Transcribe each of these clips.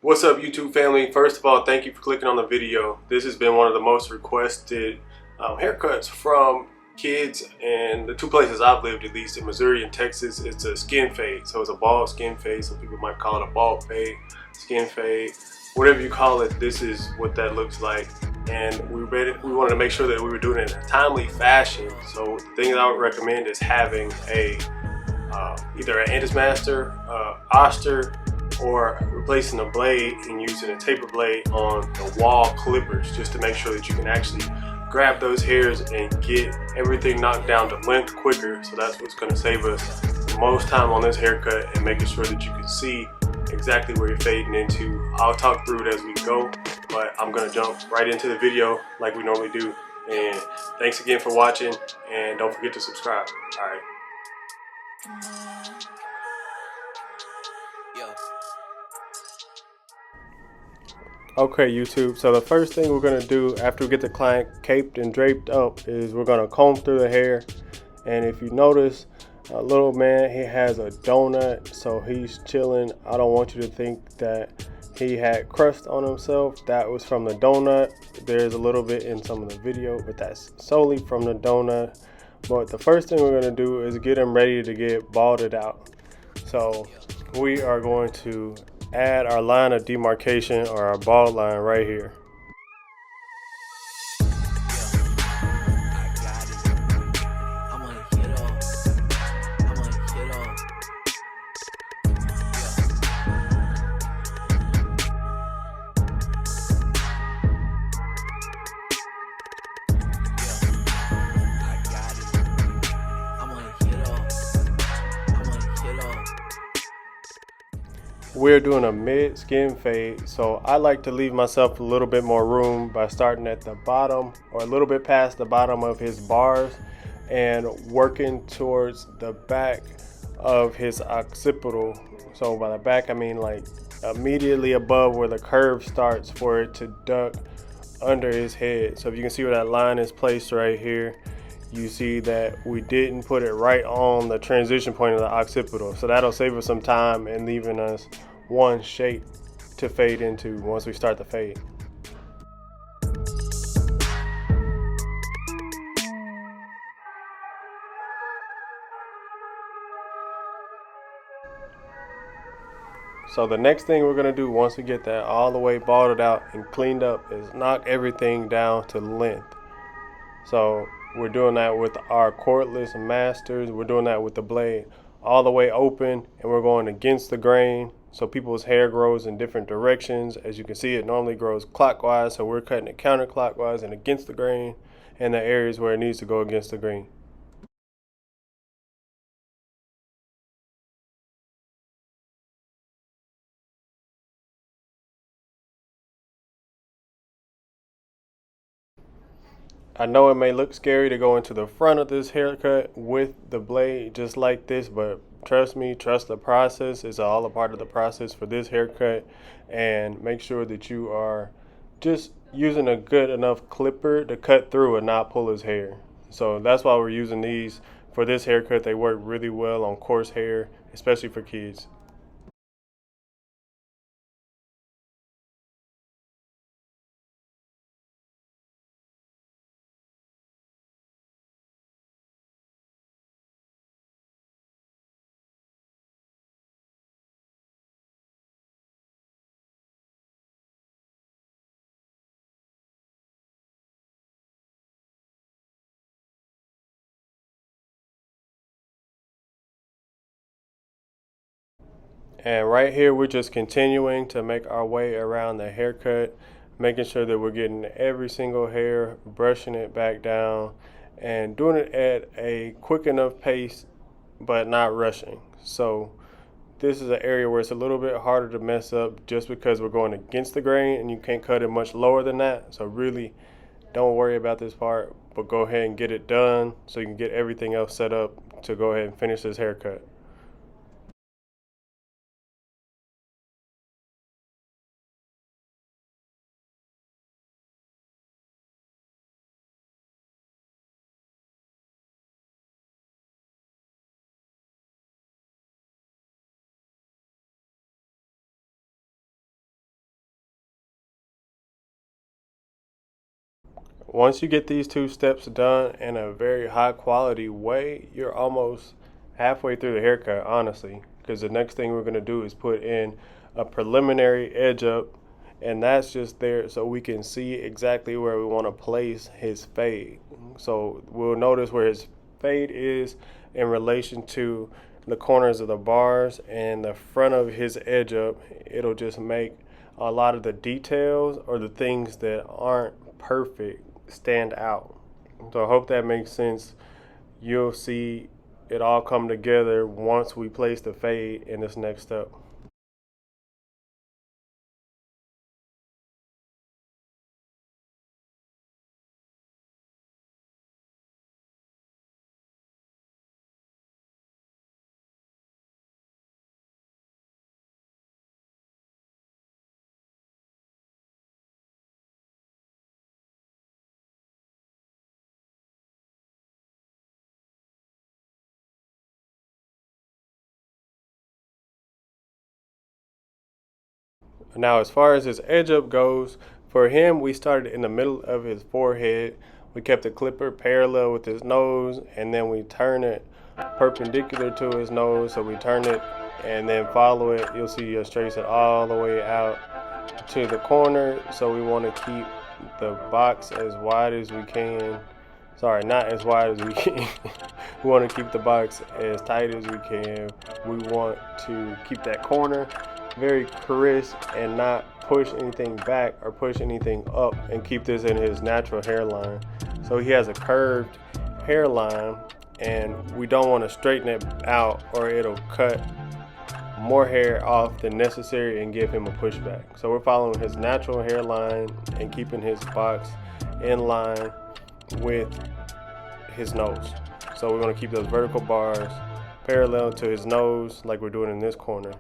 What's up, YouTube family? First of all, thank you for clicking on the video. This has been one of the most requested haircuts from kids, and the two places I've lived, at least in Missouri and Texas, it's a skin fade. So it's a bald skin fade. Some people might call it a bald fade, skin fade, whatever you call it. This is what that looks like, and we wanted to make sure that we were doing it in a timely fashion. So the thing that I would recommend is having a either an Antis Master, Oster, or replacing a blade and using a taper blade on the wall clippers, just to make sure that you can actually grab those hairs and get everything knocked down to length quicker. So that's what's going to save us the most time on this haircut, and making sure that you can see exactly where you're fading into. I'll talk through it as we go, but I'm going to jump right into the video like we normally do. And thanks again for watching, and don't forget to subscribe. All right. Okay, YouTube, so the first thing we're going to do after we get the client caped and draped up is we're going to comb through the hair. And if you notice, a little man, he has a donut, so he's chilling. I don't want you to think that he had crust on himself. That was from the donut. There's a little bit in some of the video, but that's solely from the donut. But the first thing we're going to do is get him ready to get balded out. So we are going to add our line of demarcation, or our bald line, right here. We're doing a mid skin fade, so I like to leave myself a little bit more room by starting at the bottom, or a little bit past the bottom of his bars, and working towards the back of his occipital. So by the back, I mean like immediately above where the curve starts, for it to duck under his head. So if you can see where that line is placed right here, you see that we didn't put it right on the transition point of the occipital. So that'll save us some time and leaving us one shape to fade into once we start the fade. So the next thing we're gonna do once we get that all the way balded out and cleaned up is knock everything down to length. So we're doing that with our cordless masters. We're doing that with the blade all the way open, and we're going against the grain. So people's hair grows in different directions. As you can see, it normally grows clockwise, so we're cutting it counterclockwise and against the grain, and the areas where it needs to go against the grain. I know it may look scary to go into the front of this haircut with the blade just like this, but trust me, trust the process. It's all a part of the process for this haircut. And make sure that you are just using a good enough clipper to cut through and not pull his hair. So that's why we're using these for this haircut. They work really well on coarse hair, especially for kids. And right here, we're just continuing to make our way around the haircut, making sure that we're getting every single hair, brushing it back down, and doing it at a quick enough pace, but not rushing. So this is an area where it's a little bit harder to mess up, just because we're going against the grain and you can't cut it much lower than that. So really don't worry about this part, but go ahead and get it done so you can get everything else set up to go ahead and finish this haircut. Once you get these 2 steps done in a very high quality way, you're almost halfway through the haircut, honestly. Because the next thing we're going to do is put in a preliminary edge up, and that's just there so we can see exactly where we want to place his fade. So we'll notice where his fade is in relation to the corners of the bars and the front of his edge up. It'll just make a lot of the details or the things that aren't perfect stand out. So I hope that makes sense. You'll see it all come together once we place the fade in this next step. Now, as far as his edge up goes, for him, we started in the middle of his forehead. We kept the clipper parallel with his nose, and then we turn it perpendicular to his nose. So we turn it and then follow it. You'll see us trace it all the way out to the corner. So we want to keep the box as wide as we can. Sorry, not as wide as we can. We want to keep the box as tight as we can. We want to keep that corner very crisp and not push anything back or push anything up, and keep this in his natural hairline. So he has a curved hairline, and we don't want to straighten it out or it'll cut more hair off than necessary and give him a pushback. So we're following his natural hairline and keeping his box in line with his nose. So we're going to keep those vertical bars parallel to his nose like we're doing in this corner.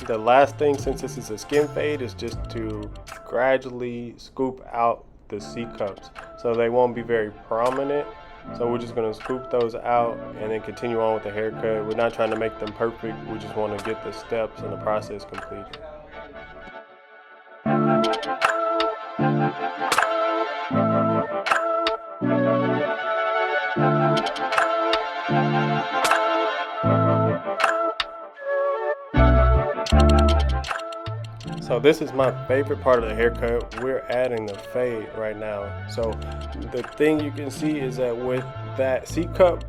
The last thing, since this is a skin fade, is just to gradually scoop out the C cups so they won't be very prominent. So we're just going to scoop those out and then continue on with the haircut. We're not trying to make them perfect. We just want to get the steps and the process completed. So this is my favorite part of the haircut. We're adding the fade right now. So the thing you can see is that with that C cup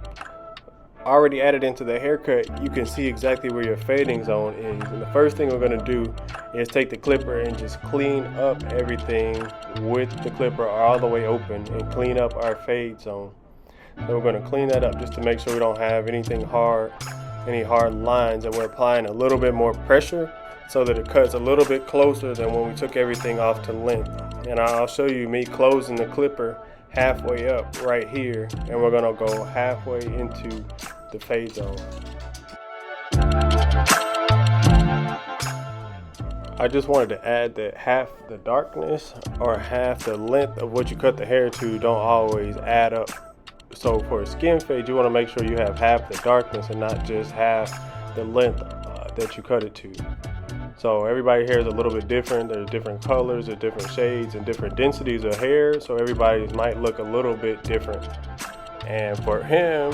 already added into the haircut, you can see exactly where your fading zone is. And the first thing we're going to do is take the clipper and just clean up everything with the clipper all the way open and clean up our fade zone. So we're going to clean that up just to make sure we don't have anything hard, any hard lines, and we're applying a little bit more pressure so that it cuts a little bit closer than when we took everything off to length. And I'll show you me closing the clipper halfway up right here, and we're gonna go halfway into the fade zone. I just wanted to add that half the darkness or half the length of what you cut the hair to don't always add up. So for a skin fade, you want to make sure you have half the darkness and not just half the length that you cut it to. So everybody's hair is a little bit different. There's different colors, there's different shades, and different densities of hair. So everybody's might look a little bit different. And for him,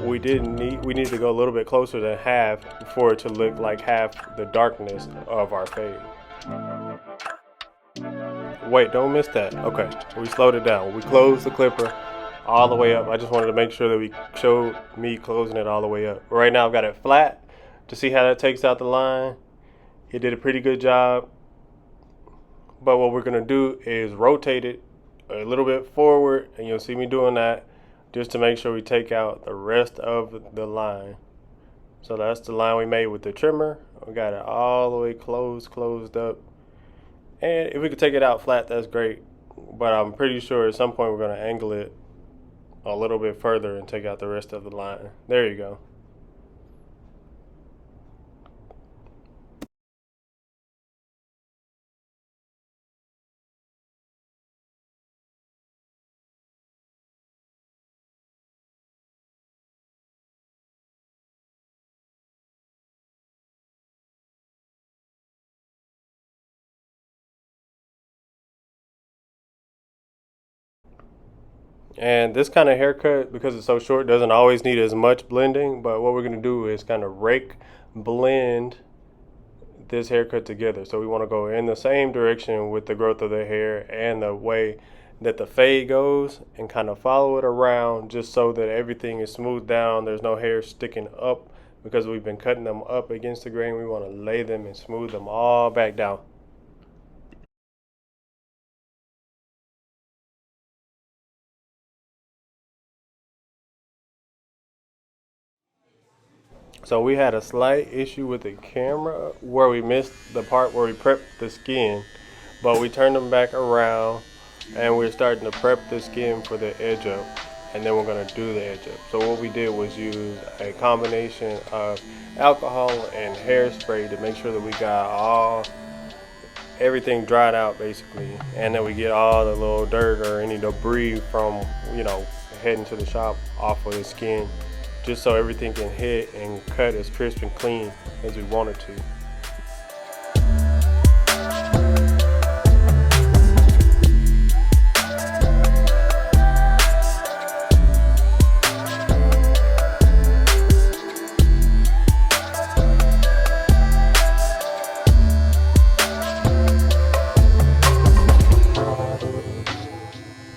we need to go a little bit closer than half for it to look like half the darkness of our fade. Wait, don't miss that. Okay, we slowed it down. We closed the clipper all the way up. I just wanted to make sure that we showed me closing it all the way up. Right now I've got it flat to see how that takes out the line. He did a pretty good job, but what we're gonna do is rotate it a little bit forward, and you'll see me doing that just to make sure we take out the rest of the line. So that's the line we made with the trimmer. We got it all the way closed up. And if we could take it out flat, that's great, but I'm pretty sure at some point we're gonna angle it a little bit further and take out the rest of the line. There you go. And this kind of haircut, because it's so short, doesn't always need as much blending. But what we're going to do is kind of blend this haircut together. So we want to go in the same direction with the growth of the hair and the way that the fade goes, and kind of follow it around just so that everything is smoothed down. There's no hair sticking up because we've been cutting them up against the grain. We want to lay them and smooth them all back down. So we had a slight issue with the camera where we missed the part where we prepped the skin, but we turned them back around and we're starting to prep the skin for the edge up, and then we're going to do the edge up. So what we did was use a combination of alcohol and hairspray to make sure that we got everything dried out basically, and then we get all the little dirt or any debris from, heading to the shop off of the skin, just so everything can hit and cut as crisp and clean as we want it to.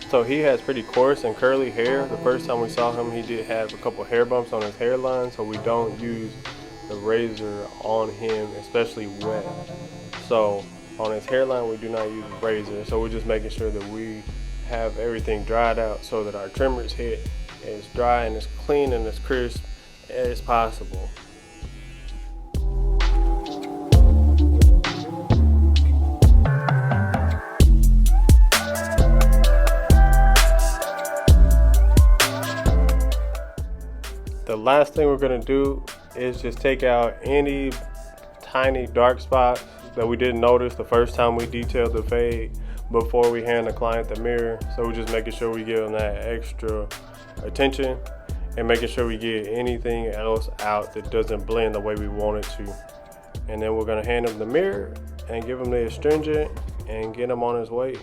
So he has pretty coarse and curly hair. The first time we saw him, he did have a couple hair bumps on his hairline, so we don't use the razor on him, especially wet. So on his hairline, we do not use a razor. So we're just making sure that we have everything dried out so that our trimmers hit as dry and as clean and as crisp as possible. The last thing we're going to do is just take out any tiny dark spots that we didn't notice the first time we detailed the fade before we hand the client the mirror. So we're just making sure we give them that extra attention and making sure we get anything else out that doesn't blend the way we want it to. And then we're going to hand him the mirror and give him the astringent and get him on his way.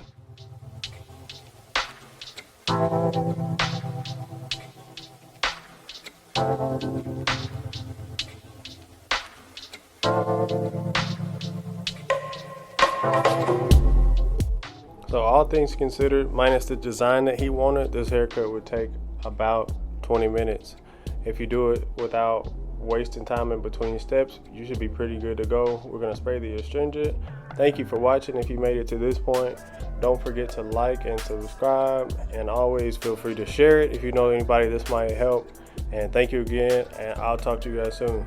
So all things considered, minus the design that he wanted, this haircut would take about 20 minutes. If you do it without wasting time in between steps, you should be pretty good to go. We're going to spray the astringent. Thank you for watching. If you made it to this point, don't forget to like and subscribe, and always feel free to share it if you know anybody this might help. And thank you again, and I'll talk to you guys soon.